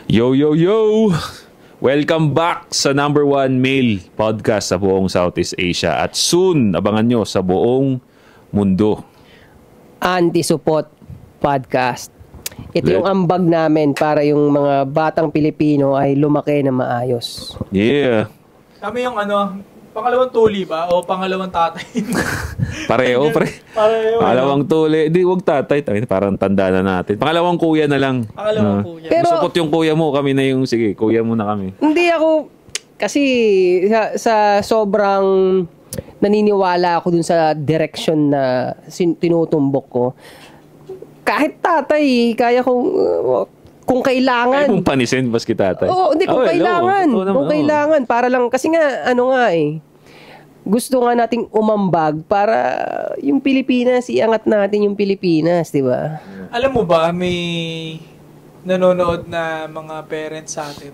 Yo, yo, yo! Welcome back sa #1 male podcast sa buong Southeast Asia. At soon, abangan nyo sa buong mundo. Anti-Supot Podcast. Ito yung ambag namin para yung mga batang Pilipino ay lumaki na maayos. Yeah. Kami yung pangalawang tuli ba? O pangalawang tatay? Pareho, Pareho. Pangalawang tuli. Di, wag tatay. Parang tanda na natin. Pangalawang kuya na lang. Pangalawang kuya. Pero, Supot yung kuya mo. Kami na yung, sige, kuya mo na kami. hindi ako, kasi sa sobrang naniniwala ako dun sa direction na tinutumbok ko. Kahit tatay, kaya kung kailangan. Ay, kung panisin, baski tatay. Oo, hindi, kung kailangan. Kung kailangan. Para lang, kasi nga, gusto nga nating umambag para yung Pilipinas, iangat natin yung Pilipinas, di ba? Alam mo ba, may nanonood na mga parents sa atin?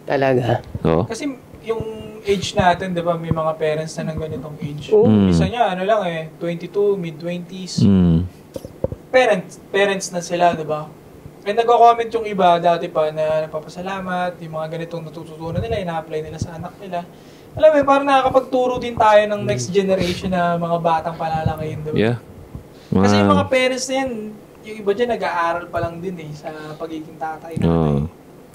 Talaga. Oo. Kasi yung age natin, di ba, may mga parents na ng ganitong age. Oo. Isa niya, 22, mid-20s. Parents na sila, di ba? And nagko-comment yung iba dati pa na nagpapasalamat, yung mga ganitong natututunan nila, ina-apply nila sa anak nila. Alam mo, parang nakakapagturo din tayo ng next generation na mga batang palalakihin, di ba? Yeah. Kasi yung mga parents na yan, yung iba dyan nag-aaral pa lang din sa pagiging tatay.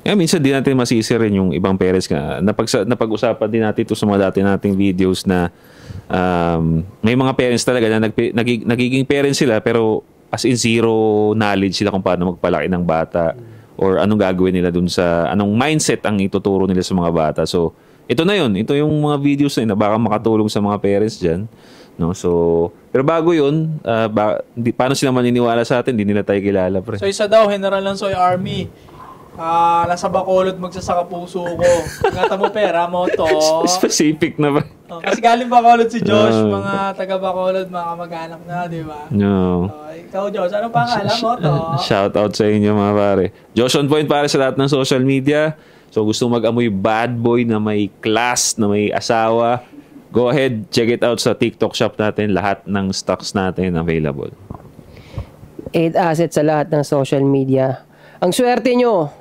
Minsan di natin masisi rin yung ibang parents nga. Napag-usapan din natin ito sa mga dati nating videos na may mga parents talaga na nagiging parents sila pero as in zero knowledge sila kung paano magpalaki ng bata or anong gagawin nila dun sa anong mindset ang ituturo nila sa mga bata. So, ito na yun. Ito yung mga videos na baka makatulong sa mga parents dyan. No? So, pero bago yun, paano sila maniniwala sa atin? Hindi nila tayo kilala, pre. So, isa daw, General Lansoy Army. Nasa Bacolod magsasaka puso ko. Ingatan mo pera mo to. Specific na ba? Kasi galing Bacolod si Josh, mga taga Bacolod, mga kamag-anak na, di ba? No. Ikaw, Josh, anong pangalan mo to? Shout out sa inyo mga pare. Josh on point pare sa lahat ng social media. So gusto mag-amoy bad boy na may class, na may asawa, go ahead, check it out sa TikTok shop natin. Lahat ng stocks natin available. 8 assets sa lahat ng social media. Ang swerte nyo,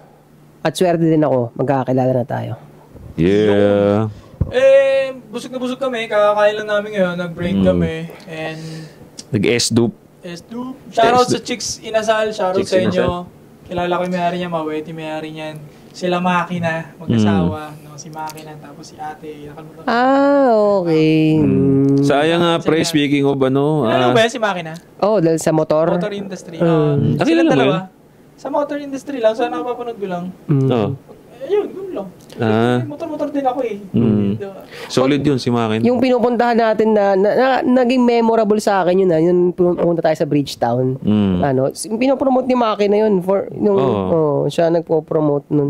at swerte din ako, magkakakilala na tayo. Yeah. Busog na busog kami. Kakakain lang namin ngayon. Nag-break kami. And Nag-S-dupe. Shoutout sa Chicks Inasal. Shoutout sa inyo. Kilala ko yung may-ari niya. Maweti may-ari niyan. Sila Makina. Mag-asawa. No, si Makina. Tapos si ate. Okay. Sayang nga, pre, speaking of Ano ba yan si Makina? Dahil sa motor. Motor industry. Nakilala mo yun? Sa motor industry lang. Sana nakapapanood ko lang. Ayun, yun lang. Motor-motor din ako eh. Solid yun si Makin. Yung pinupuntahan natin na naging memorable sa akin yun yung pumunta tayo sa Bridgetown. Pinopromote ni Maki na yun siya nagpo-promote nun.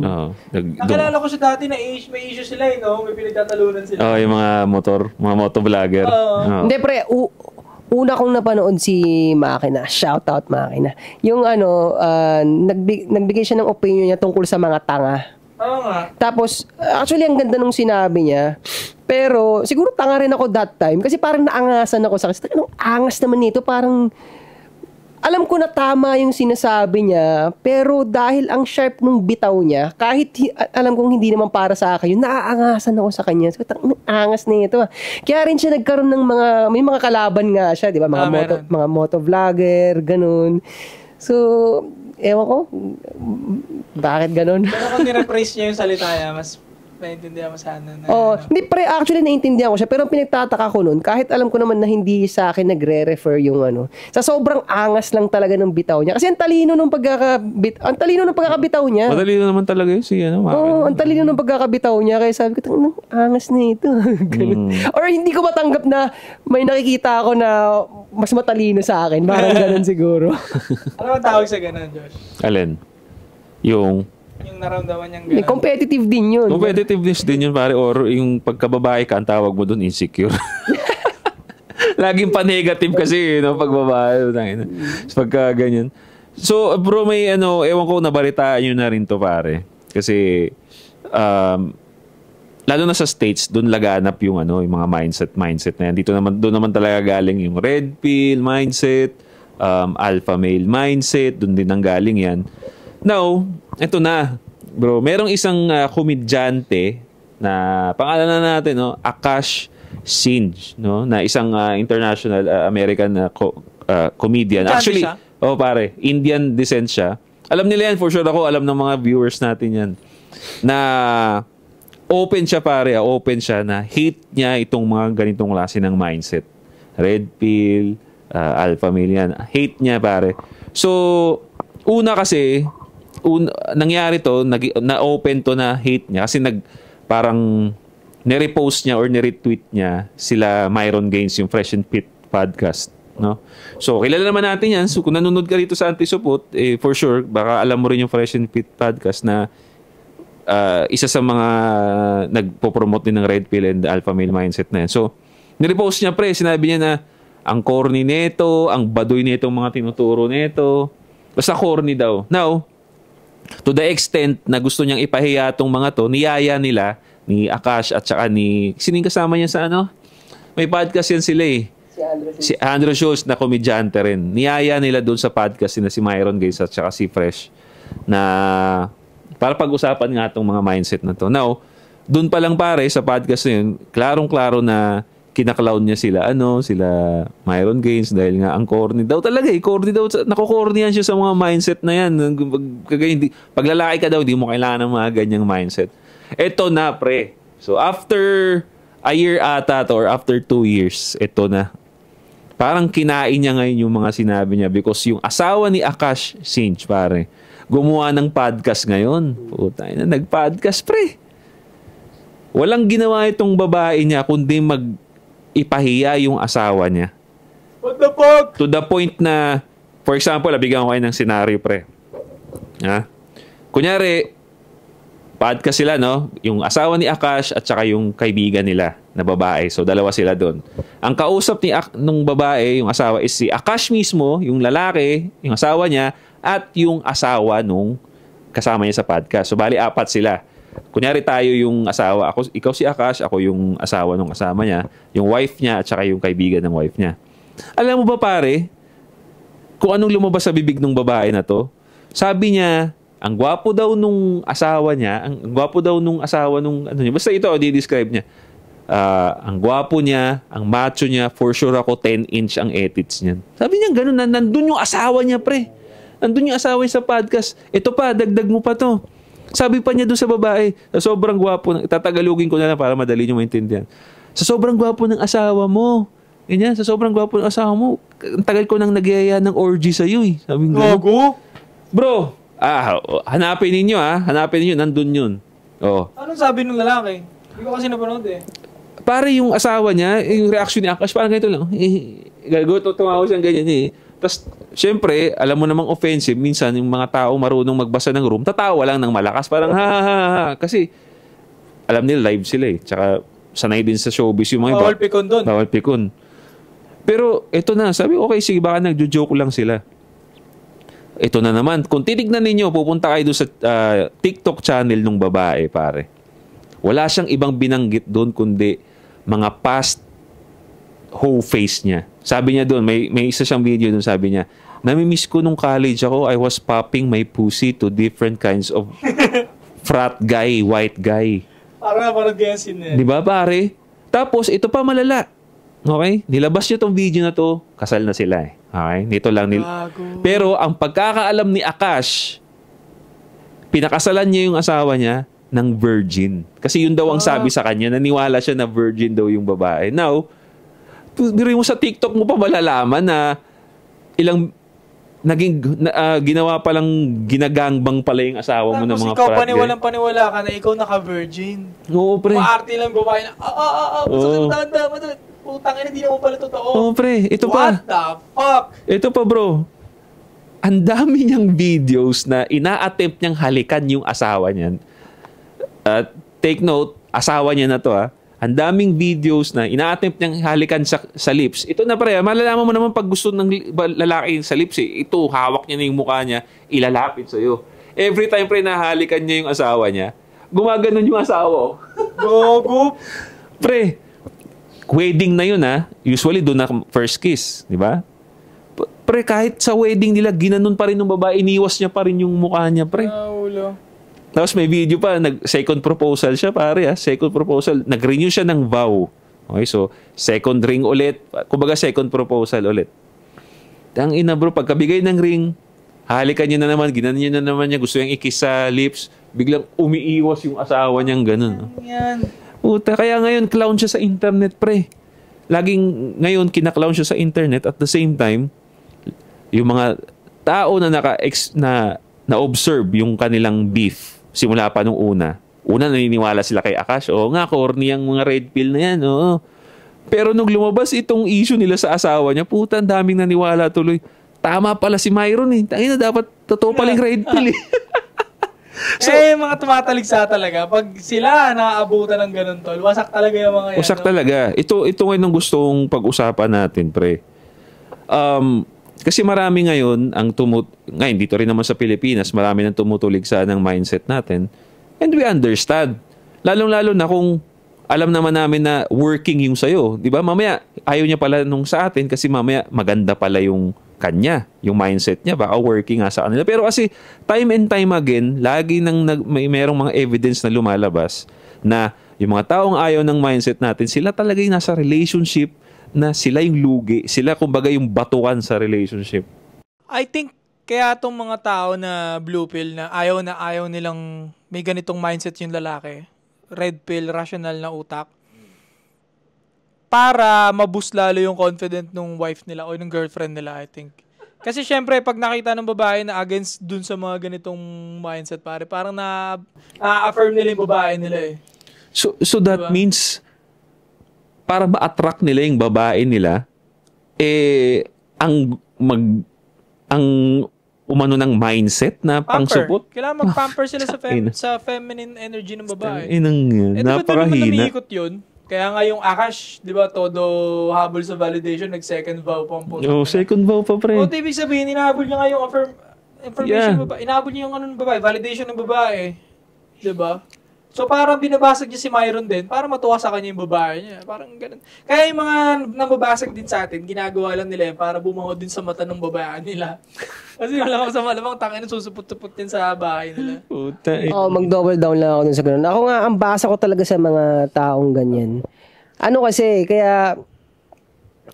Nakilala ko siya dati na may issue sila may pinagtatalunan sila. Yung mga motovlogger. Hindi pre, una kong napanood si Makina. Shoutout Makina. Yung nagbigay siya ng opinion niya tungkol sa mga tanga. Oo nga. Tapos, actually, ang ganda nung sinabi niya. Pero, siguro tanga rin ako that time. Kasi parang naangasan ako sa kasi. Anong angas naman nito? Parang, alam ko na tama yung sinasabi niya. Pero dahil ang sharp nung bitaw niya, kahit alam kong hindi naman para sa akin, yun, naaangasan ako sa kanya. So, angas na ito. Kaya rin siya nagkaroon ng may mga kalaban nga siya, di ba? Mga motovlogger, ganun. So, ewan ko, bakit ganun? Pero kung nire-praise niya yung salita niya, mas naiintindihan mo sana. Hindi pre, actually naiintindihan ko siya, pero pinagtataka ko nun, kahit alam ko naman na hindi sa akin nagre-refer yung sa sobrang angas lang talaga ng bitaw niya. Kasi ang talino ng pagkakabitaw niya. Madali naman talaga yun si ang talino ng pagkakabitaw niya, kaya sabi ko, angas na ito. Or hindi ko matanggap na may nakikita ako na mas matalino sa akin. Parang ganun siguro. Ano ang tawag sa ganun, Josh? Alin? Yung naramdaman niyang ganun. Competitive din yun. Competitiveness din yun, pare. Or yung pagkababae ka, ang tawag mo dun, insecure. Laging pa-negative kasi, pag babae. Pagka ganyan. So, bro, may ewan ko, nabalitaan nyo na rin to, pare. Kasi, lalo na sa States, doon laganap yung yung mga mindset na yan. Doon naman talaga galing yung red pill mindset, alpha male mindset, doon din ang galing yan. Now, ito na. Bro, merong isang komedyante na pangalan na natin, no? Akash Singh, no? Na isang international American comedian. Komedyante Actually, siya? pare, Indian descent siya. Alam nila yan, for sure ako, alam ng mga viewers natin yan. Na open siya, pare, open siya na hate niya itong mga ganitong klase ng mindset. Red pill, alpha male yan. Hate niya, pare. So, una kasi, nangyari to, na-open to na hate niya kasi parang nirepost niya or niretweet niya sila Myron Gaines, yung Fresh and Fit podcast. No? So, kilala naman natin yan. So, kung nanonood ka rito sa Antisupot, for sure, baka alam mo rin yung Fresh and Fit podcast na isa sa mga nagpo-promote din ng Red Pill and Alpha Male Mindset na yan. So, nirepost niya, pre. Sinabi niya na ang corny nito, ang baduy nitong mga tinuturo nito. Basta corny daw. Now, to the extent na gusto niyang ipahiya tong mga to, niyaya nila, ni Akash at saka ni... Sining kasama niya sa ano? May podcast yan sila eh. Si Andrew Schultz na komedyante rin. Niyaya nila doon sa podcast na si Myron Gaines at saka si Fresh na para pag-usapan nga itong mga mindset na to. Now, doon pa lang pare sa podcast na yun, klarong-klaro na kinaklawn niya sila Myron Gaines dahil nga ang corny daw talaga corny daw, nakokorny yan siya sa mga mindset na yan. Pag lalaki ka daw, di mo kailangan ng mga ganyang mindset. Eto na pre. So after a year ata to, or after 2 years, eto na. Parang kinain niya ngayon yung mga sinabi niya because yung asawa ni Akash Singh, pare, gumawa ng podcast ngayon. Puta na, nag-podcast, pre. Walang ginawa itong babae niya kundi ipahiya yung asawa niya. What the fuck? To the point na, for example, bigyan ko kayo ng senaryo, pre. Ha? Kunyari, podcast sila, no? Yung asawa ni Akash at saka yung kaibigan nila na babae. So, dalawa sila doon. Ang kausap nung babae, yung asawa, is si Akash mismo, yung lalaki, yung asawa niya, at yung asawa nung kasama niya sa podcast. So, bali, 4 sila. Kunyari tayo yung asawa. Ikaw si Akash, ako yung asawa nung kasama niya, yung wife niya, at saka yung kaibigan ng wife niya. Alam mo ba, pare, kung anong lumabas sa bibig ng babae na to? Sabi niya, ang gwapo daw nung asawa niya, basta ito, di-describe niya. Ang gwapo niya, ang macho niya, for sure ako 10-inch ang edits niyan. Sabi niya, ganun, nandun yung asawa niya, pre. Nandun yung asawa niya sa podcast. Ito pa, dagdag mo pa to. Sabi pa niya doon sa babae, sa sobrang gwapo, tatagalugin ko na lang para madali niyo maintindihan. Sa sobrang gwapo ng asawa mo, ganyan, sa sobrang gwapo ng asawa mo, ang tagal ko nang nagyaya ng orgy sa'yo eh. Sabi nga, bro, hanapin ninyo nandun yun. Oh. Anong sabi ng lalaki? Hindi ko kasi napanood eh. Pare yung asawa niya, yung reaction ni Akash, parang ganito lang. Tumawa siyang ganyan eh. Tapos, syempre, alam mo namang offensive, minsan yung mga tao marunong magbasa ng room, tatawa lang ng malakas. Parang ha. Kasi, alam nila live sila eh. Tsaka, sanay din sa showbiz yung mga Bawal pikon doon. Bawal pikon. Pero, eto na. Sabi, okay, sige, baka nagjo-joke lang sila. Ito na naman. Kung titignan ninyo, pupunta kayo doon sa TikTok channel ng babae, pare. Wala siyang ibang binanggit doon kundi mga past whole face niya. Sabi niya doon, may isa siyang video doon, sabi niya, namimiss ko nung college ako, I was popping my pussy to different kinds of frat guy, white guy. Parang napanood ko yung scene eh. Di ba, pare? Tapos, ito pa malala. Okay? Nilabas niya tong video na to, kasal na sila eh. Okay? Nito lang Pero ang pagkakaalam ni Akash, pinakasalan niya yung asawa niya ng virgin. Kasi yun daw ang sabi sa kanya, naniwala siya na virgin daw yung babae. Now, biro mo sa TikTok mo pa malalaman na ginawa palang ginagangbang pala yung asawa mo ng mga ikaw paniwala ka na ikaw naka-virgin. Oo, pre. Maarte lang babae na, putang ina, hindi naman pala totoo. Oo, pre. Ito pa. What the fuck? Ito pa, bro. Ang dami niyang videos na ina-attempt niyang halikan yung asawa niyan. Take note, asawa niya na to Ang daming videos na ina-attempt niyang halikan sa lips. Ito na pre, malalaman mo naman pag gusto ng lalaki sa lips eh. Ito, hawak niya na yung mukha niya, ilalapit sa'yo. Every time pre, nahalikan niya yung asawa niya, gumaganon yung asawa. Gogo! Pre, wedding na yun usually doon na first kiss, di ba? Pre, kahit sa wedding nila, ginanon pa rin ng babae, iniwas niya pa rin yung mukha niya, pre. Naulo. Tapos may video pa, second proposal siya pare second proposal. Nag-renew siya ng vow. Okay, so second ring ulit. Kumbaga second proposal ulit. Ang ina bro, pagkabigay ng ring, halikan niya na naman, ginanon niya na naman niya, gusto niyang ikis sa lips, biglang umiiwas yung asawa niyang ganun. Yan. Puta, kaya ngayon clown siya sa internet pre. Laging ngayon kina-clown siya sa internet at the same time, yung mga tao na na-observe yung kanilang beef simula pa nung una. Una, naniniwala sila kay Akash. Oo nga, corny ang mga red pill na yan. Oo. Pero nung lumabas itong issue nila sa asawa niya, puta, ang daming naniwala tuloy. Tama pala si Myron eh. Tangina, dapat totoo paling red pill eh. So, mga tumataligsa talaga. Pag sila naaabutan ng ganun tol, wasak talaga yung mga yan. Wasak talaga. Ito ngayon ang gustong pag-usapan natin, pre. Kasi marami ngayon ngayon dito rin naman sa Pilipinas, marami nang tumutuligsa ng mindset natin. And we understand. Lalong-lalo na kung alam naman namin na working yung sayo. Di ba? Mamaya, ayaw niya pala nung sa atin kasi mamaya maganda pala yung kanya. Yung mindset niya. Baka working nga sa kanila. Pero kasi time and time again, lagi merong mga evidence na lumalabas na yung mga taong ayaw ng mindset natin, sila talaga yung nasa relationship na sila yung lugi. Sila kumbaga yung batukan sa relationship. I think kaya itong mga tao na blue pill na ayaw nilang may ganitong mindset yung lalaki. Red pill, rational na utak. Para maboost lalo yung confident nung wife nila o ng girlfriend nila, I think. Kasi syempre, pag nakita ng babae na against dun sa mga ganitong mindset, parang na-affirm nila yung babae nila eh. So that means para ma-attract nila yung babae nila, ang umano ng mindset na pang-support. Kailangan mag-pamper sila sa feminine energy ng babae. Napakahina. Umiikot yun. Kaya nga yung Akash, di ba, todo habol sa validation, nag-second vow pa ang puso. Second vow pa, pre. Ibig sabihin, inahabol niya nga yung information ng babae. Inahabol niya yung babae, validation ng babae. Di ba? So, parang binabasag niya si Myron din para matuwa sa kanya yung babae niya. Parang ganun. Kaya yung mga nababasag din sa atin, ginagawa lang nila yan para bumango din sa mata ng babae nila. Kasi malamang tangin na susupot-supot din sa bahay nila. Puta mag-double down lang ako dun sa ganun. Ako nga, ang basa ko talaga sa mga taong ganyan. Ano kasi, kaya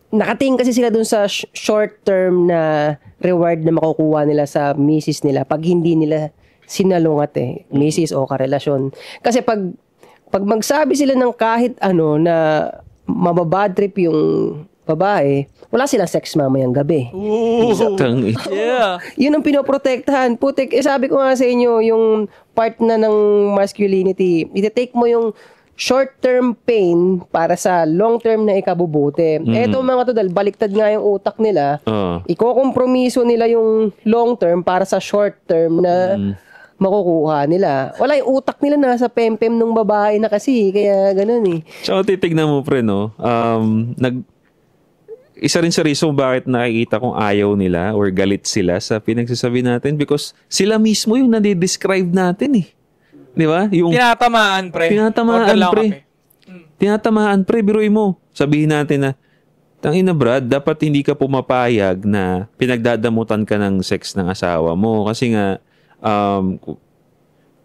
nakatingin kasi sila dun sa short term na reward na makukuha nila sa misis nila pag hindi nila sinalungat misis o karelasyon. Kasi pag magsabi sila ng kahit ano na mababad trip yung babae, wala silang sex mamayang gabi. Yeah. Yun ang pinoprotektahan. Putik, sabi ko nga sa inyo, yung part na ng masculinity, iti-take mo yung short-term pain para sa long-term na ikabubuti. Eto mga to, dahil baliktad nga yung utak nila, ikokompromiso nila yung long-term para sa short-term na makukuha nila. Wala yung utak nila nasa pempem ng babae na kasi, kaya ganun eh. So, titignan mo pre, no? Isa rin sa reason bakit nakikita kong ayaw nila or galit sila sa pinagsasabi natin because sila mismo yung nadi-describe natin eh. Di ba? Yung tinatamaan, pre. Tinatamaan, pre. Biruin mo. Sabihin natin na, tangina Brad, dapat hindi ka pumapayag na pinagdadamutan ka ng sex ng asawa mo. Kasi nga,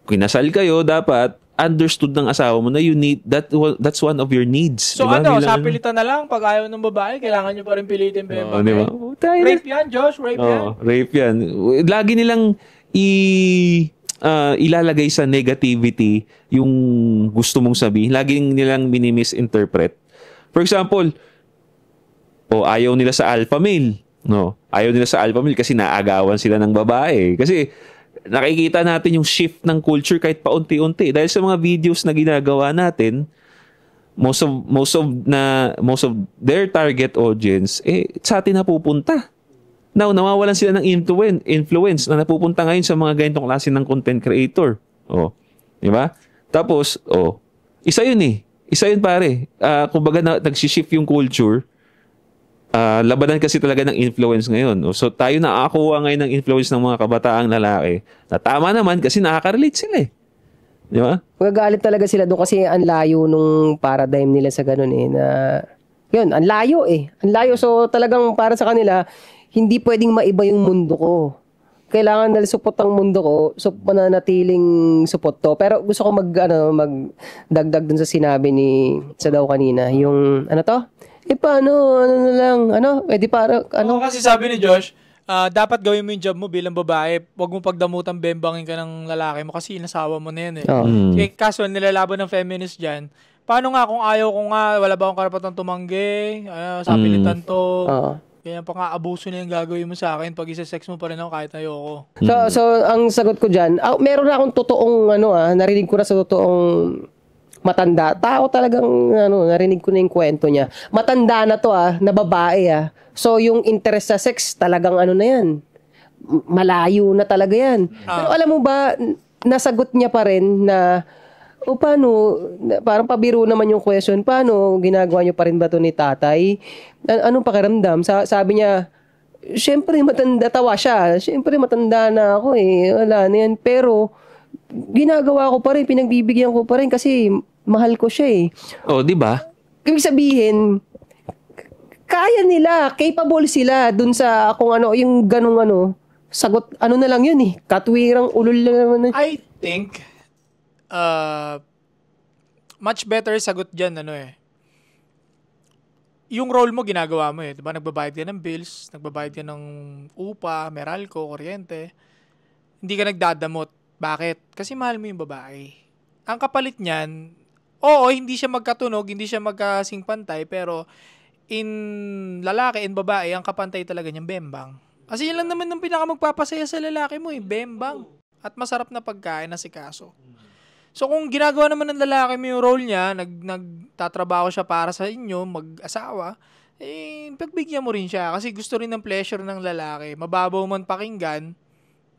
kinasal kayo, dapat understood ng asawa mo na you need, that's one of your needs. So diba? sa pilitan na lang, pag ayaw ng babae, kailangan nyo pa rin pilitin pa yung babae. Diba? Rape yan, Josh, rape yan. Rape yan. Lagi nilang ilalagay sa negativity yung gusto mong sabihin. Laging nilang minimisinterpret. For example, ayaw nila sa alpha male. No? Ayaw nila sa alpha male kasi naagawan sila ng babae. Kasi nakikita natin yung shift ng culture kahit paunti-unti. Dahil sa mga videos na ginagawa natin, most of their target audience, sa atin napupunta. Now, nawawalan sila ng influence na napupunta ngayon sa mga ganitong klase ng content creator. Di ba? Tapos, isa yun Isa yun pare. Kumbaga nagsishift yung culture. Labanan kasi talaga ng influence ngayon. So, tayo nakakuha ngayon ng influence ng mga kabataang lalaki. Na tama naman kasi nakaka-relate sila Di ba? Magagalit talaga sila doon kasi ang layo nung paradigm nila sa ganun na yun, ang layo Ang layo. So, talagang para sa kanila, hindi pwedeng maiba yung mundo ko. kailangan dahil supot ang mundo ko, mananatiling supot to. Pero gusto ko magdagdag dun sa sinabi ni sa daw kanina, yung ano to? Paano, na lang, di para, Kasi sabi ni Josh, dapat gawin mo yung job mo bilang babae. Huwag mo pagdamutan bembangin ka ng lalaki mo kasi inasawa mo na yan eh. Kaso nilalaban ng feminist dyan, paano nga kung ayaw ko nga, wala ba akong karapatang tumanggi? Sabi ni Tanto, kaya pa nga abuso na yung gagawin mo sa akin pag isa-sex mo pa rin ako kahit ayoko. So ang sagot ko dyan, meron na akong totoong, narinig ko na sa totoong matanda. Tao talagang, narinig ko na yung kwento niya. Matanda na to, na babae, So, yung interest sa sex, talagang na yan. Malayo na talaga yan. Pero alam mo ba, nasagot niya pa rin na, paano, parang pabiro naman yung question, paano ginagawa niyo pa rin ba to ni tatay? Anong pakiramdam? Sabi niya, syempre matanda, tawa siya. Syempre matanda na ako wala na yan. Pero, ginagawa ko pa rin, pinagbibigyan ko pa rin kasi mahal ko siya di ba? Ibig sabihin, kaya nila, capable sila dun sa kung yung ganung sagot, na lang yun katwirang ulol lang naman. I think, much better sagot dyan, yung role mo, ginagawa mo diba? Nagbabayad ka ng bills, nagbabayad ka ng upa, meralco, kuryente. Hindi ka nagdadamot. Bakit? Kasi mahal mo yung babae. Ang kapalit niyan, hindi siya magkatunog, hindi siya magkasing pantay, pero in lalaki, in babae, ang kapantay talaga niyang bembang. Kasi yun lang naman ng pinakamagpapasaya sa lalaki mo bembang. At masarap na pagkain na sikaso. So kung ginagawa naman ng lalaki mo yung role niya, nagtatrabaho siya para sa inyo, mag-asawa, pagbigyan mo rin siya. Kasi gusto rin ng pleasure ng lalaki. Mababaw man pakinggan,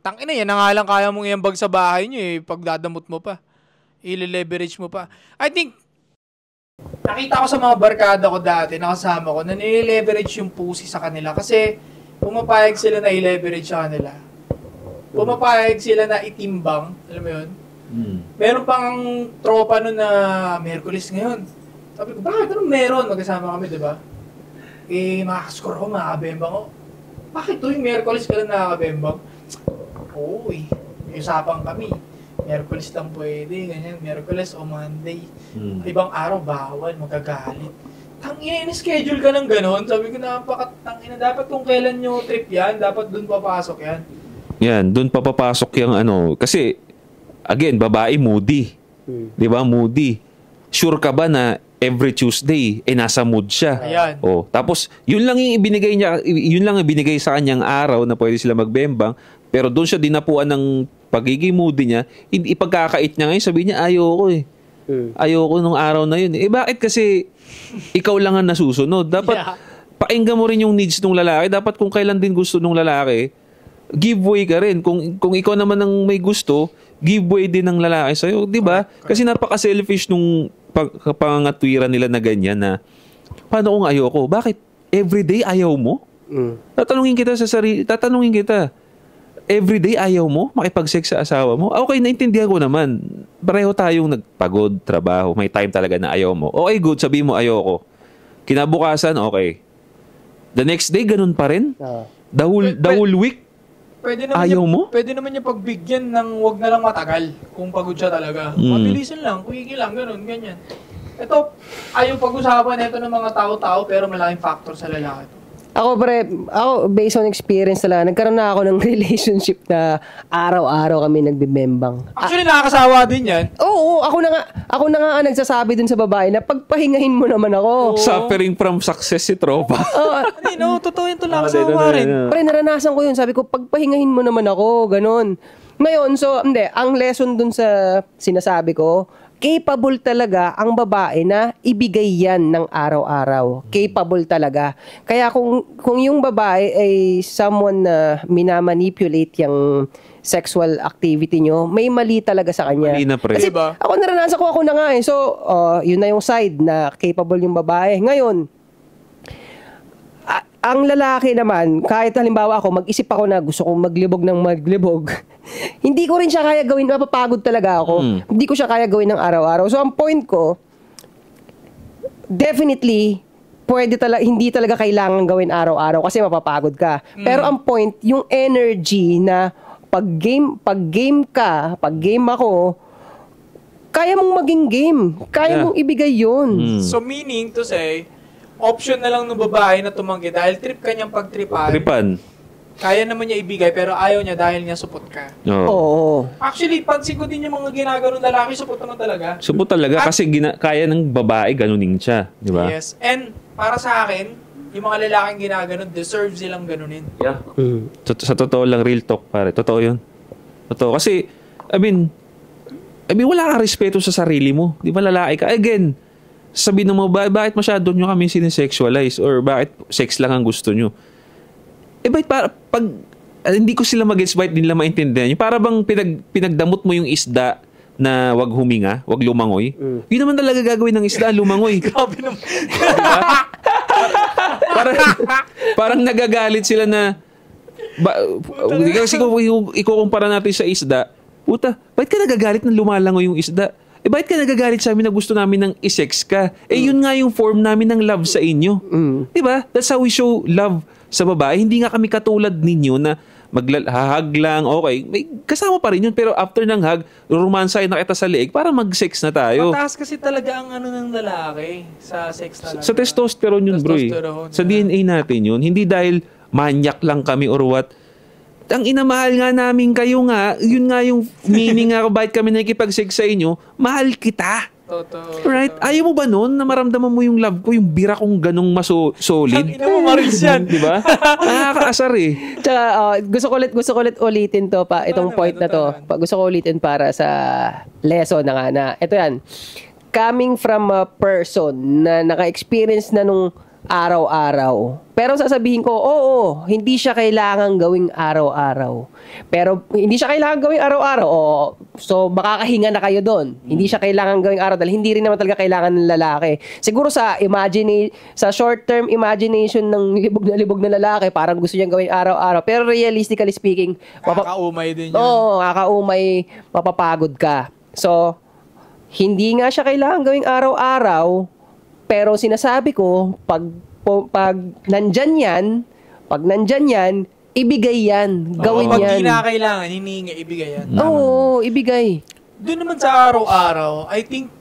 tangina yan, nga lang kaya mong iambag sa bahay niyo pagdadamot mo pa. I-leverage mo pa. I think, nakita ko sa mga barkada ko dati, nakasama ko, na nile-leverage yung pussy sa kanila kasi pumapayag sila na i-leverage sa kanila. Pumapayag sila na itimbang, alam mo yun? Meron pang tropa nun na Merkulis ngayon. Sabi ko, bakit? Anong meron? Magkasama kami, diba? Makakascore ko, makakabembang ko. Bakit tuwing Merkulis ka lang nakakabembang? May usapan kami. Merkulis lang pwede, ganyan. Merkulis o Monday. Ibang araw, bawal, magagalit. Tangina, in-schedule ka ng ganon. Sabi ko, napakatangina. Dapat kung kailan nyo trip yan, dapat dun papasok yan. Yan, dun papapasok yung Kasi, again, babae, moody. Di ba? Moody. Sure ka ba na every Tuesday, nasa mood siya? Ayan. Tapos, yun lang yung ibinigay sa kanyang araw na pwede sila magbembang. Pero doon siya dinapuan ng pagiging moody niya, ipagkakait niya ngayon, sabi niya, ayoko Ayoko nung araw na yun. Bakit kasi ikaw lang ang nasusunod? Dapat pakinggan mo rin yung needs ng lalaki. Dapat kung kailan din gusto ng lalaki, give way ka rin. Kung ikaw naman ang may gusto, give way din ng lalaki sa'yo. Diba? Kasi napaka-selfish nung pangatwiran nila na ganyan na, paano kung ayoko? Bakit? Everyday ayaw mo? Tatanungin kita. Everyday ayaw mo makipag-sex sa asawa mo? Okay, naintindihan ko naman. Pareho tayong nagpagod, trabaho. May time talaga na ayaw mo. Okay, good. Sabihin mo ayoko. Kinabukasan, okay. The next day, ganun pa rin? The whole week, ayaw mo? Pwede naman niya pagbigyan ng wag na lang matagal kung pagod siya talaga. Mabilisan lang, quickie lang, ganun, ganyan. Ito, ayaw pag-usapan ito ng mga tao-tao pero malaking factor sa lalaki ito. Ako based on experience nagkaroon na ako ng relationship na araw-araw kami nagbibembang. Actually, nakakasawa din yan. Oo, ako na nga nagsasabi dun sa babae na pagpahingahin mo naman ako. Suffering from success si tropa. Totoo yun, nakakasawa rin. Pero naranasan ko yun, sabi ko, pagpahingahin mo naman ako, ganun. Ngayon, ang lesson dun sa sinasabi ko, capable talaga ang babae na ibigay yan ng araw-araw. Capable talaga. Kaya kung yung babae ay someone na minamanipulate yung sexual activity nyo, may mali talaga sa kanya. Mali na, pre. Kasi ako naranasan ko, ako na nga So, yun na yung side na capable yung babae. Ngayon, ang lalaki naman, kahit halimbawa ako, mag-isip ako na gusto kong maglibog ng maglibog, hindi ko rin siya kaya gawin, mapapagod talaga ako. Hindi ko siya kaya gawin ng araw-araw. So, ang point ko, definitely, hindi talaga kailangan gawin araw-araw kasi mapapagod ka. Pero ang point, yung energy na pag game ako, kaya mong maging game. Kaya mong ibigay yun. So meaning to say, option na lang ng babae na tumanggi dahil trip kanyang pagtripan. Kaya naman niya ibigay pero ayaw niya dahil niya supot ka. Oo. Actually, pansin ko din yung mga ginaganon lalaki, supot naman talaga. Supot talaga kasi kaya ng babae ganunin siya, di ba? Yes. And para sa akin, yung mga lalaking ginaganon, deserve silang ganunin. Yeah. Sa totoo lang, real talk, pare. Totoo yun. Totoo. Kasi, I mean, wala kang respeto sa sarili mo. Di ba lalaki ka? Again, sabihin mo, bakit masyado nyo kami sinesexualize? Or bakit sex lang ang gusto nyo? Bakit pag hindi ko sila mag-gets, bakit nila maintindihan? Yung para bang pinagdamot mo yung isda na wag huminga, wag lumangoy. Yun naman talaga gagawin ng isda, lumangoy. Grabe naman. Parang nagagalit sila na kasi kung ikukumpara natin sa isda, puta, bakit ka nagagalit na lumalangoy yung isda? Bakit ka nagagalit sa amin na gusto namin ng isex ka? Yun nga yung form namin ng love sa inyo. Diba? That's how we show love sa babae. Hindi nga kami katulad ninyo na maghahag lang, okay. May kasama pa rin yun. Pero after ng hug, romansay na kita sa leeg para mag-sex na tayo. Mataas kasi talaga ang ng lalaki sa sex talaga. Sa testosterone yun, bro. Sa DNA natin yun. Hindi dahil manyak lang kami or what. Ang inamahal nga namin kayo nga, yun nga yung meaning nga bakit kami nakikipag-sex sa inyo, mahal kita. Totoo. Right? Ayaw mo ba nun na maramdaman mo yung love ko, yung bira kong ganong solid? Ina mo, Maris yan. Diba? Nakakaasar eh. Tsaka, gusto ko ulit ulitin to pa, itong point na to. Gusto ko ulitin para sa lesson na nga na, ito yan, coming from a person na naka-experience na nung araw-araw. Pero sasabihin ko, oo, hindi siya kailangan gawing araw-araw. Pero hindi siya kailangan gawing araw-araw. Oo. So, makakahinga na kayo doon. Hindi siya kailangan gawing araw dahil hindi rin naman talaga kailangan ng lalaki. Siguro sa short-term imagination ng libog na lalaki, parang gusto niyang gawing araw-araw. Pero realistically speaking, kakaumay din yun. Oo, kakaumay, mapapagod ka. So, hindi nga siya kailangan gawing araw-araw. Pero sinasabi ko, pag nandyan yan, ibigay yan. Gawin yan. Pag di na kailangan, hinihingi, ibigay yan. Oo, ibigay. Doon naman sa araw-araw, I think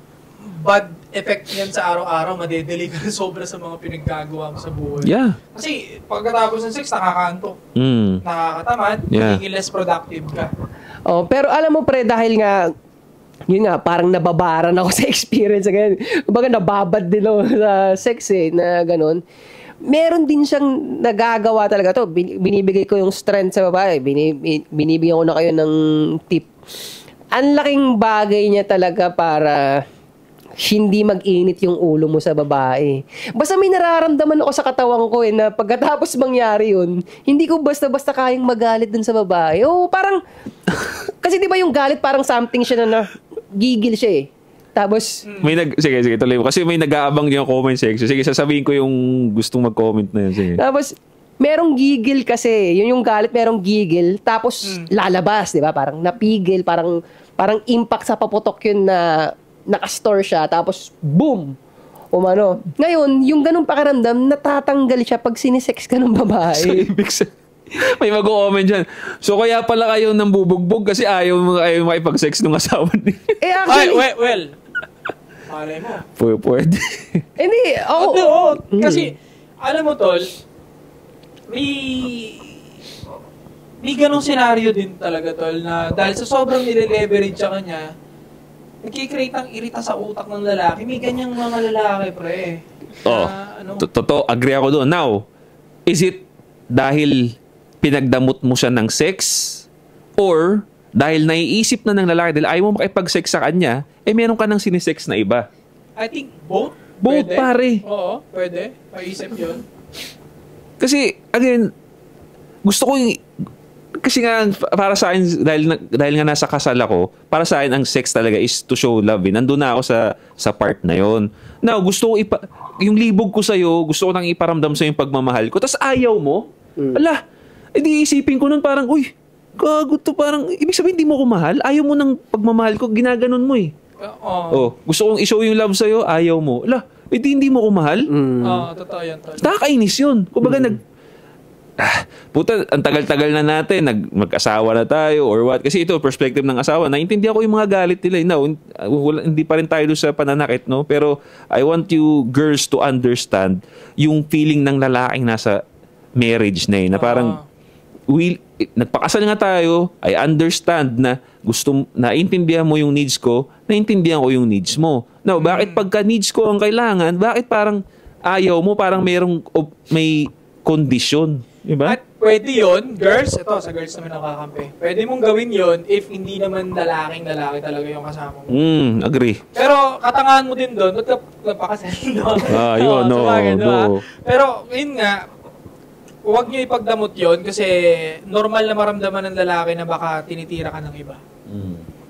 bad effect yan sa araw-araw, madedeli ka na sobra sa mga pinaggagawa mo sa buhay. Yeah. Kasi pagkatapos ng sex, nakakaantok. Nakakatamad, magiging less productive ka. Oh, pero alam mo pre, dahil nga yun nga, parang nababaran ako sa experience. Kumbaga, nababad din ako sa sex na ganun. Meron din siyang nagagawa talaga to. Binibigay ko yung strength sa babae. Binibigyan ko na kayo ng tip. Ang laking bagay niya talaga para hindi mag-init yung ulo mo sa babae. Basta may nararamdaman ako sa katawan ko na pagkatapos mangyari yun, hindi ko basta-basta kayang magalit dun sa babae. Oo, parang, kasi di ba yung galit parang something siya na gigil siya eh. Tapos, sige, tuloy mo. Kasi may nag-aabang yung comment section. Sige, sasabihin ko yung gustong mag-comment na yun. Sige. Tapos, merong gigil kasi. Yun yung galit, merong gigil. Tapos, lalabas, di ba? Parang napigil, parang impact sa paputok yun na nakastore siya. Tapos, boom! Umano. Ngayon, yung ganung pakiramdam, natatanggal siya pag sinisex ka ng babae. So, ibig may mag-comment dyan. So, kaya pala kayo nang bubugbog kasi ayaw makipag-sex ng asawa niya. Actually, well, malay mo. Pwede. Hindi, oo. Kasi, alam mo, tol, may ganong senaryo din talaga, tol, na dahil sa sobrang nile-leverage sa kanya, nagkikreate ng irita sa utak ng lalaki. May ganyang mga lalaki, pre. Totoo, agree ako doon. Now, is it dahil pinagdamot mo siya ng sex or dahil naiisip na ng lalaki dahil ayaw mo makipag-sex sa kanya, meron ka ng sinisex na iba? I think both. Both, pwede. pare. Oo, pwede. Paisip yun. Kasi, again, gusto ko yung... Kasi nga, para sa akin, dahil nga nasa kasal ako, para sa akin, ang sex talaga is to show love. Nandun na ako sa part na yon. Now, gusto ko yung libog ko sa'yo, gusto ko nang iparamdam sa'yo yung pagmamahal ko, tapos ayaw mo, ala, edi isipin ko nun parang, uy, gago to, parang, ibig sabihin, hindi mo ko mahal, ayaw mo ng pagmamahal ko, ginaganon mo eh. Gusto kong i-show yung love sa'yo, ayaw mo, ala, edi hindi mo ko mahal. Totoo yan, tol. Nakakainis yun. Kumbaga, puta, ang tagal-tagal na natin, mag-asawa na tayo or what. Kasi ito, perspective ng asawa, naintindihan ko yung mga galit nila. No, hindi pa rin tayo doon sa pananakit, no? Pero I want you girls to understand yung feeling ng lalaking nasa marriage na na parang, nagpakasal nga tayo, I understand na naintindihan mo yung needs ko, naintindihan ko yung needs mo. Now, bakit pagka needs ko ang kailangan, bakit parang ayaw mo, parang may kondisyon, di ba? At pwede yun, girls, ito sa girls naman nakakampi. Pwede mong gawin yun if hindi naman lalaki talaga yung kasama mo. Agree. Pero katangahan mo din doon, ba't ka nagpakasal doon? Yun, no. Pero yun nga, huwag nyo ipagdamot yun kasi normal na maramdaman ng lalaki na baka tinitira ka ng iba.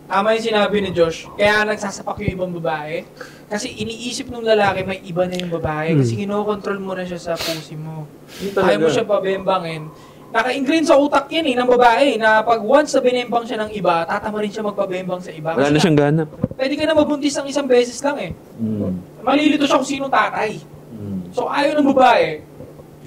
Tama yung sinabi ni Josh, kaya nagsasapak yung ibang babae. Kasi iniisip ng lalaki may iba na yung babae kasi kinokontrol mo na siya sa pusi mo. Ayaw mo siya pabembangin. Naka-ingrain sa utak yan ng babae na pag once na binembang siya ng iba, tatama rin siya magpabembang sa iba. Wala na siyang gana. Pwede ka na mabuntis ng isang beses lang Malilito siya kung sino tatay. So ayaw ng babae,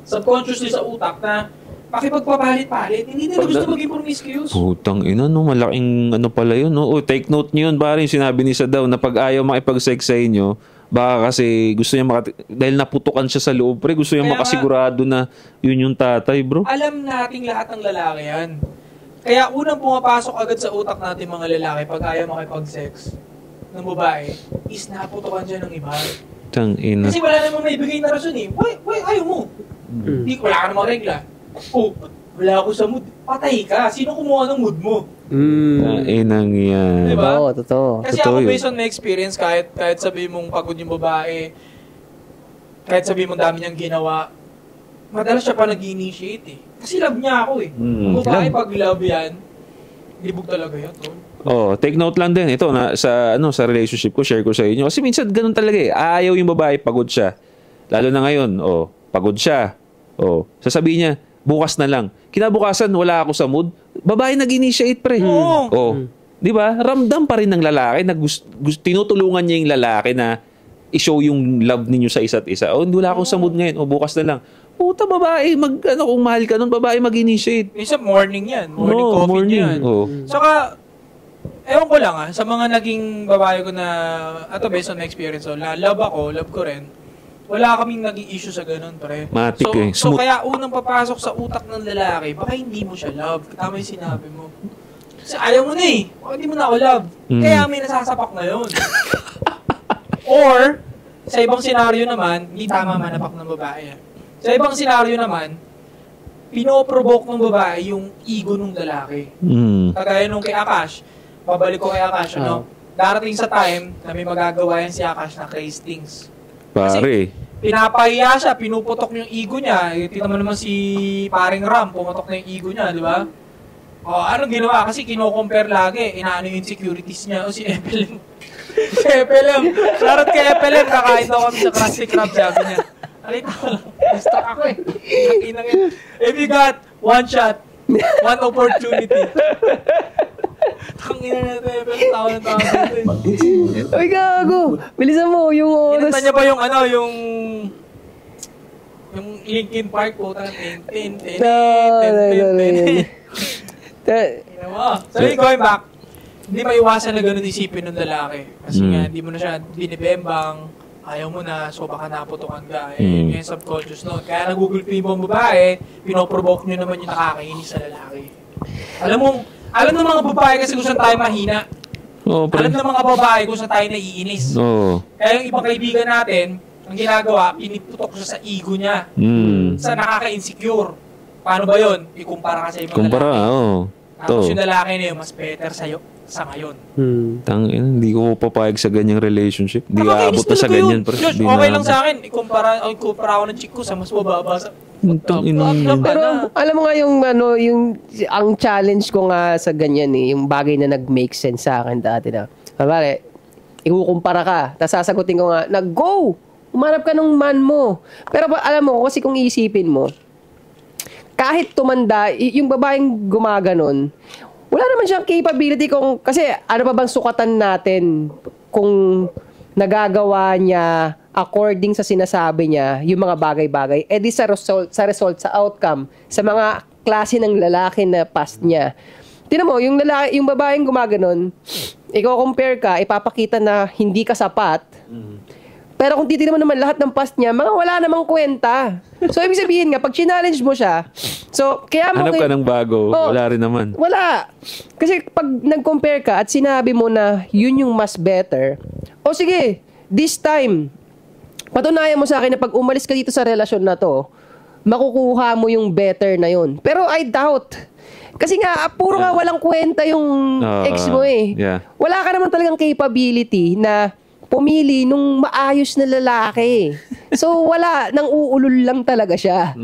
subconsciously sa utak na pakipagpapalit-palit. Hindi nila gusto maging promiscuous. Putang ina, no? Malaking pala yun, no? Take note nyo yun, pare. Sinabi ni Sadaw na pag ayaw makipag-sex sa inyo, baka kasi gusto niya dahil naputukan siya sa loob, pre, gusto niya makasigurado na yun yung tatay, bro. Alam nating lahat ng lalaki yan. Kaya unang pumapasok agad sa utak natin mga lalaki pag ayaw makipag-sex ng babae, is naputukan siya ng iba. Tangina. Kasi wala namang naibigay na rason Why ayaw mo? Hindi, wala ka namang regla. Wala ako sa mood. Patay ka. Sino kumuha ng mood mo? Inang yan. Diba? Oo, totoo. Kasi Totoo ako yun. based on my experience, kahit sabihin mong pagod yung babae, kahit sabihin mong dami niyang ginawa, madalas siya pa nag-initiate Kasi love niya ako Ang babae pag love yan, libog talaga yan. Take note lang din ito na sa relationship ko, share ko sa inyo. Kasi minsan ganun talaga Ayaw yung babae, pagod siya. Lalo na ngayon, pagod siya. Sasabihin niya, bukas na lang. Kinabukasan, wala ako sa mood. Babae nag-initiate, pre. Di ba? Ramdam pa rin ng lalaki na tinutulungan niya yung lalaki na i-show yung love ninyo sa isa't isa. Hindi wala akong sa mood ngayon. Bukas na lang. Puta, babae, kung mahal ka nun, babae mag-initiate. Minsan morning yan. Morning coffee yan. Saka, ewan ko lang sa mga naging babae ko na, based on my experience, love ko rin. Wala kaming naging issue sa ganun, pre. Matik So kaya unang papasok sa utak ng lalaki, baka hindi mo siya love. Tama yung sinabi mo. Kasi ayaw mo na baka hindi mo na ako love. Kaya may nasasapak na yun. Or, sa ibang senaryo naman, hindi tama manapak ng babae. Sa ibang senaryo naman, pinoprovoke ng babae yung ego ng lalaki. Kagaya nung kay Akash, pabalik ko kay Akash, darating sa time na may magagawa yan si Akash na crazy things. Pare. Pinapahiya siya, pinuputok yung ego niya. Tingnan mo naman si paring Ram, pumatok na yung ego niya, di ba? Anong ginawa? Kasi kino-compare lagi. Inaano yung insecurities niya. Si Epelem. Si Epelem. Charot kay Epelem. Kakain daw kami sa Krusty Krab, sabi niya. Nakita ko lang. Distract ako If you got one shot, one opportunity. Tangina na ito, pero tawa ng tawa dito Uy, gago! Bilisan mo, yung oras. Kinanta niya pa yung yung Linkin Park po, tin. So, going back, hindi maiwasan na ganun isipin ng lalaki. Kasi nga, hindi mo na siya binibembang, ayaw mo na, so baka naputukan ka. Yung subconscious note. Kaya nagugulpi mo ang babae, pinoprovoke nyo naman yung nakakainis sa lalaki. Alam ng mga babae kasi kung saan tayo mahina. Alam ng mga babae kung saan tayo naiinis. Kaya yung ibang kaibigan natin, ang ginagawa, piniputok siya sa ego niya. Sa nakaka-insecure. Paano ba yun? Ikumpara ka sa ibang lalaki. Tapos yung lalaki na yun, mas better sa'yo sa ngayon. Hindi ko papayag sa ganyang relationship. Hindi aabot na sa ganyan. Josh, okay lang sa akin. Ikumpara ako ng chick ko sa mas mababa sa... Pero alam mo nga yung ang challenge ko nga sa ganyan yung bagay na nag-make sense sa akin dati na. Pare, ikukumpara ka, tapos sasagutin ko nga, go! Umarap ka ng man mo. Pero alam mo, kasi kung iisipin mo, kahit tumanda, yung babaeng gumaganon, wala naman siyang capability kasi ano pa bang sukatan natin kung nagagawa niya according sa sinasabi niya, yung mga bagay-bagay, di sa result, sa outcome, sa mga klase ng lalaki na past niya. Tingnan mo, yung babaeng gumaganon, i-compare ka, ipapakita na hindi ka sapat. Pero kung titignan mo naman lahat ng past niya, mga wala namang kwenta. So, ibig sabihin nga, pag challenge mo siya, so, kaya mo... Hanap ka ng bago, wala rin naman. Wala. Kasi pag nag-compare ka at sinabi mo na yun yung mas better, sige, this time, patunayan mo sa akin na pag umalis ka dito sa relasyon na to, makukuha mo yung better na yun. Pero I doubt. Kasi nga, puro nga walang kwenta yung ex mo eh. Yeah. Wala ka naman talagang capability na pumili nung maayos na lalaki. So, wala. Nang uulol lang talaga siya.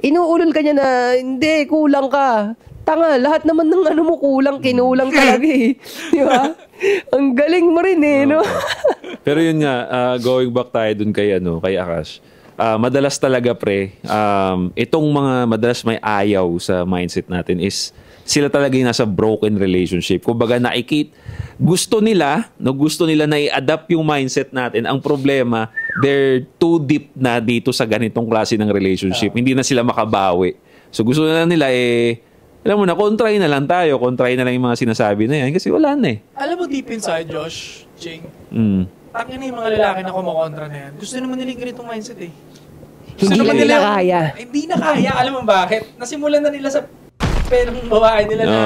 Inuulol ka niya na, hindi, kulang ka. Tanga, lahat naman ng ano mo kulang, kinulang talaga eh. Di ba? Ang galing mo rin eh, no? Pero yun nga, going back tayo dun kay Akash. Madalas talaga itong mga madalas may ayaw sa mindset natin is sila talaga yung nasa broken relationship. Kumbaga gusto nila na i-adapt yung mindset natin. Ang problema, they're too deep na dito sa ganitong klase ng relationship. Hindi na sila makabawi. So gusto nila alam mo na, kontrahin na lang tayo. Kontrahin na lang yung mga sinasabi na yan kasi wala na eh. Alam mo deep inside, Josh, Ching, tangin na yung mga lalaki na kumakontra na yan. Gusto naman nila yung ganitong mindset eh. Hindi nila kaya. Hindi na kaya. Alam mo bakit? Nasimulan na nila sa ng babae nila na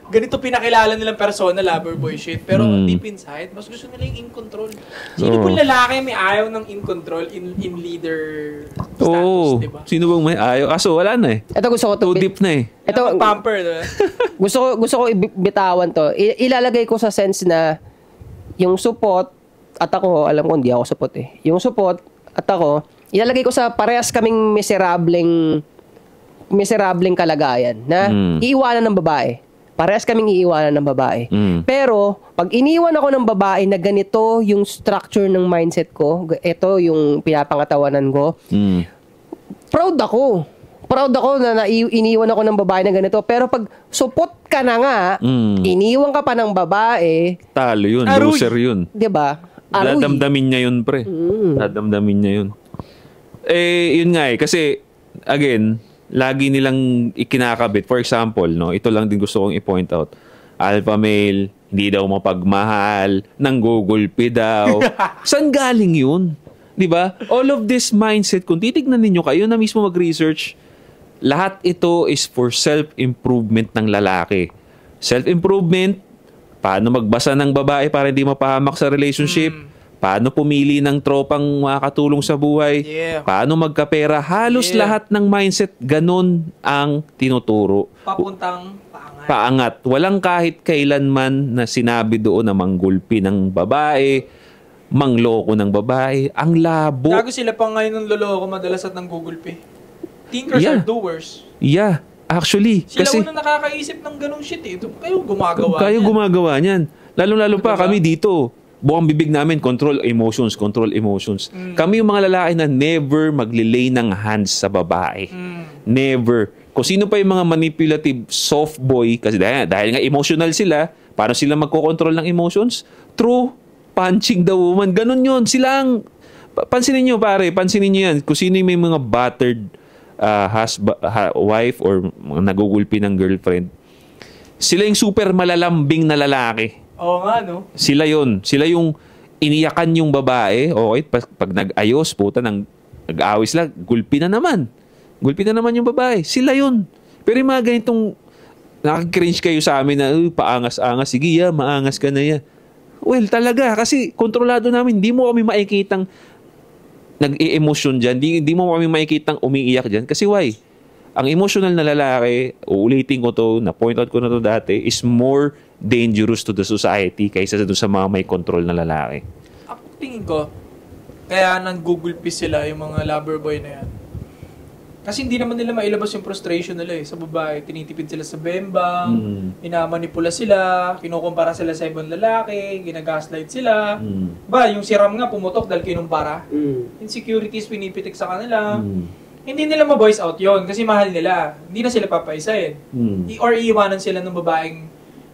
ganito pinakilala nilang persona, lover boy shit. Pero deep inside, mas gusto nila yung in control. Sino pong lalaki may ayaw ng in control, in leader status, diba? Sino bang may ayaw? Kaso wala na eh. Ito gusto ko too deep na eh. Ito pamper, diba? gusto ko ibitawan to. Ilalagay ko sa sense na yung support at ako, alam ko hindi ako support eh. Yung support at ako, ilalagay ko sa parehas kaming miserableng kalagayan na iiwanan ng babae. Parehas kaming iiwanan ng babae. Pero, pag iniwan ako ng babae na ganito yung structure ng mindset ko, ito yung pinapangatawanan ko, proud ako. Proud ako na iniwan ako ng babae na ganito. Pero pag support ka na nga, iniwan ka pa ng babae, talo yun, loser yun. Diba? Dadamdamin niya yun, pre. Dadamdamin niya yun. Yun nga eh. Kasi, again, lagi nilang ikinakabit. For example, ito lang din gusto kong i-point out. Alpha male, hindi daw mapagmahal, nanggugulpi daw. Saan galing yun? Diba? All of this mindset, kung titignan ninyo kayo na mismo mag-research, lahat ito is for self-improvement ng lalaki. Self-improvement, paano magbasa ng babae para hindi mapahamak sa relationship, paano pumili ng tropang makakatulong sa buhay, paano magkapera, halos lahat ng mindset, ganun ang tinuturo. Papuntang paangat. Walang kahit kailanman na sinabi doon na manggulpi ng babae, mangloko ng babae. Ang labo. Gago sila pa ngayon ng loloko madalas at ng gugulpi. Thinkers are doers. Yeah, actually. Sila kasi unang nakakaisip ng ganung shit eh. Kayo gumagawa niyan. Gumagawa niyan. Lalo pa kami dito. Buong bibig namin, control emotions. Kami yung mga lalaki na never maglilay ng hands sa babae. Never. Kung sino pa yung mga manipulative soft boy, kasi dahil nga emotional sila, paano sila magkocontrol ng emotions? Through punching the woman. Ganun yun. Sila ang, pansinin nyo pare, pansinin nyo yan. Kung sino yung may mga battered wife or nagugulpi ng girlfriend, sila yung super malalambing na lalaki. Oo nga, no? Sila yun. Sila yung iniyakan yung babae. Okay, pag nag-ayos, nag-aaway sila, gulpi na naman. Gulpi na naman yung babae. Sila yun. Pero yung mga ganitong nakakringe kayo sa amin na, paangas-angas, sige maangas ka na yan. Well, talaga. Kasi kontrolado namin. Hindi mo kami makikitang nag-i-emosyon dyan. Hindi mo kami makikitang umiiyak dyan. Kasi why? Ang emotional na lalaki, uulitin ko to, na-point out ko na to dati, is more dangerous to the society kaysa doon sa mga may control na lalaki. Ako tingin ko, kaya nanggugulpi sila yung mga lover boy na yan. Kasi hindi naman nila mailabas yung frustration nila sa babae. Tinitipid sila sa bembang, minamanipula sila, kinukumpara sila sa ibang lalaki, ginagaslight sila. Yung si Ram nga pumutok dahil kinumpara. Insecurities pinipitik sa kanila. Hindi nila ma-voice out yon kasi mahal nila. Hindi na sila papaisahin. Or iiwanan sila ng babaeng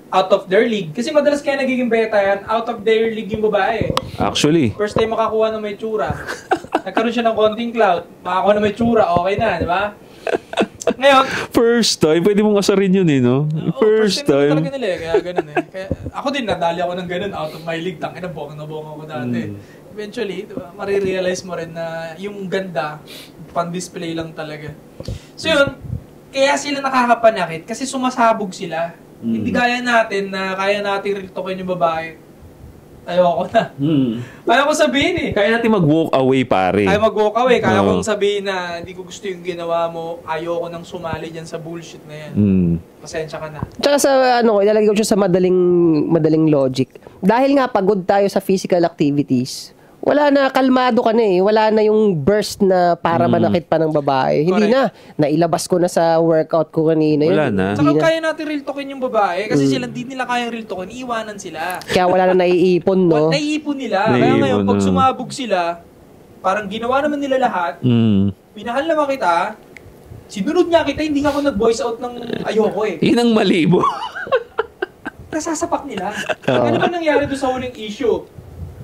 out of their league. Kasi madalas kaya nagiging beta yan, out of their league yung babae. Actually. First time makakuha ng may tsura. Nagkaroon siya ng konting clout, makakuha ng may tsura, okay na, di ba? Ngayon, First time, pwede mong asarin yun eh, no? First time. Talaga nila eh, kaya ganun eh. Kaya, ako din, nadali ako ng ganun, out of my league, tangin na bokang ako dati. Eventually, diba, marirealize mo rin na yung ganda, pan-display lang talaga. So yun, kaya sila nakakapanakit kasi sumasabog sila. Hindi kaya natin na kaya natin riltokin yung babae. Ayoko na. Kaya ko sabihin eh. Kaya natin mag-walk away, pare. Kaya mag-walk away. Kaya kong sabihin na hindi ko gusto yung ginawa mo. Ayoko nang sumali dyan sa bullshit na yan. Pasensya ka na. Tsaka sa ilalagay ko siya sa madaling logic. Dahil nga pagod tayo sa physical activities, wala na, kalmado ka na eh. Wala na yung burst na para manakit pa ng babae. Hindi na. Nailabas ko na sa workout ko kanina. Wala na. Saka kaya natin real talkin yung babae kasi sila hindi nila kayang real talkin. Iiwanan sila. Kaya wala na naiipon, no? Naiipon nila. Kaya ngayon, pag sumabog sila, parang ginawa naman nila lahat, pinahal naman kita, sinunod niya kita, hindi nga ako nag-voice out ng ayoko eh. Yun ang mali mo. Nasasapak nila. Ano ba nangyari doon sa huling issue?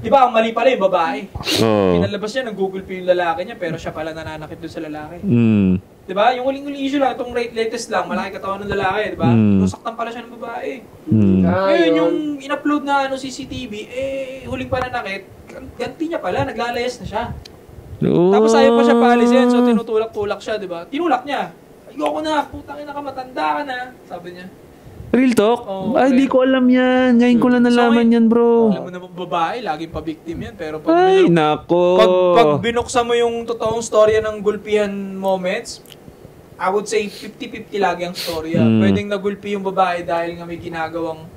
Di ba, ang mali pala yung babae. Pinalabas niya, nag-google pa yung lalaki niya, pero siya pala nananakit doon sa lalaki. Di ba? Yung huling issue lang, itong latest lang, malaki katawan ng lalaki, di ba? Nasaktan pala siya ng babae. Ngayon, yung in-upload na CCTV, huling pananakit, ganti niya pala, naglalayas na siya. Tapos ayaw pa siya paalisin, so tinutulak-tulak siya, di ba? Tinulak niya. Ayoko na, putang ina ka, matanda ka na, sabi niya. Real talk? Ay, di ko alam yan. Ngayon ko lang nalaman yan, bro. Alam mo naman babae, laging pa-victim yan. Pero ay, nako. Pag binuksan mo yung totoong storya ng gulpihan moments, I would say 50-50 lagi ang storya. Pwedeng nagulpi yung babae dahil nga may ginagawang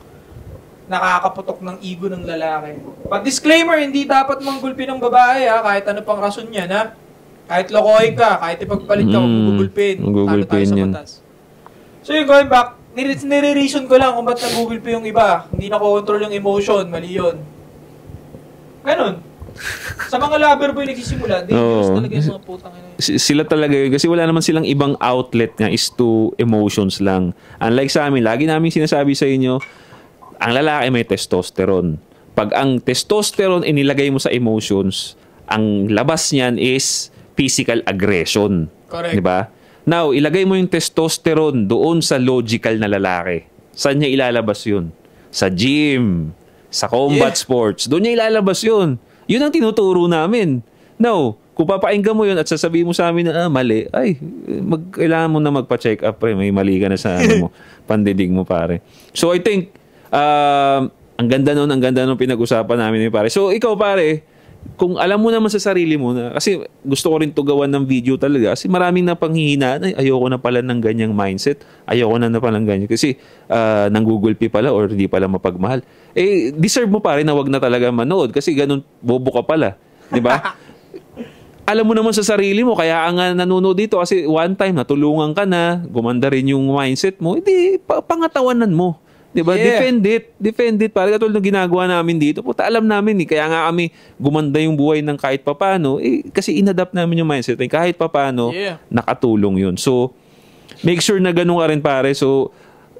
nakakaputok ng ego ng lalaki. But disclaimer, hindi dapat manggulpi ng babae kahit ano pang rason yan ha. Kahit lokohin ka, kahit ipagpalit ka, magugulpin. Talo tayo sa batas. So yung going back, nire-reason ko lang kung ba't nag-google pa yung iba. Hindi na control yung emotion. Mali yun. Ganon. Sa mga lover boy nagsisimula, dangerous talaga yung mga putang ina. Sila talaga yun. Kasi wala naman silang ibang outlet nga is to emotions lang. Unlike sa amin, lagi namin sinasabi sa inyo, ang lalaki may testosterone. Pag ang testosterone inilagay mo sa emotions, ang labas niyan is physical aggression. Correct. Diba? Now, ilagay mo yung testosterone doon sa logical na lalaki. Saan niya ilalabas yun? Sa gym, sa combat sports. Doon niya ilalabas yun. Yun ang tinuturo namin. Now, kung papainggan mo yun at sasabihin mo sa amin na mali, ay, kailangan mo na magpa-check up. May mali ka na sa pandidig mo, pare. So, I think, ang ganda nun pinag-usapan namin, pare. So, ikaw, pare, kung alam mo naman sa sarili mo na, kasi gusto ko rin to gawan ng video talaga kasi maraming napanghihinaan, ay ayoko na pala ng ganyang mindset, ayoko na pala ng ganyan kasi nanggugulpi pala or hindi pala mapagmahal. Deserve mo pa rin na wag na talaga manood kasi ganun bobo ka pala, di ba? Alam mo naman sa sarili mo, kaya nga nanonood dito kasi one time natulungan ka na, gumanda rin yung mindset mo, hindi pangatawanan mo. Diba? Yeah. Defend it. Parang katulad ng ginagawa namin dito. Puta, alam namin kaya nga kami gumanda yung buhay ng kahit papano. Kasi inadapt namin yung mindset. Kahit papano, nakatulong yun. So, make sure na ganun ka rin, pare. So,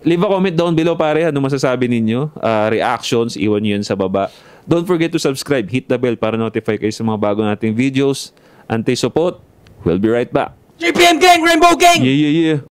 leave a comment down below, pare. Ano masasabi ninyo? Reactions, iwan nyo yun sa baba. Don't forget to subscribe. Hit the bell para notify kayo sa mga bago nating videos. Anti-support. We'll be right back. JPM Gang! Rainbow Gang! Yeah.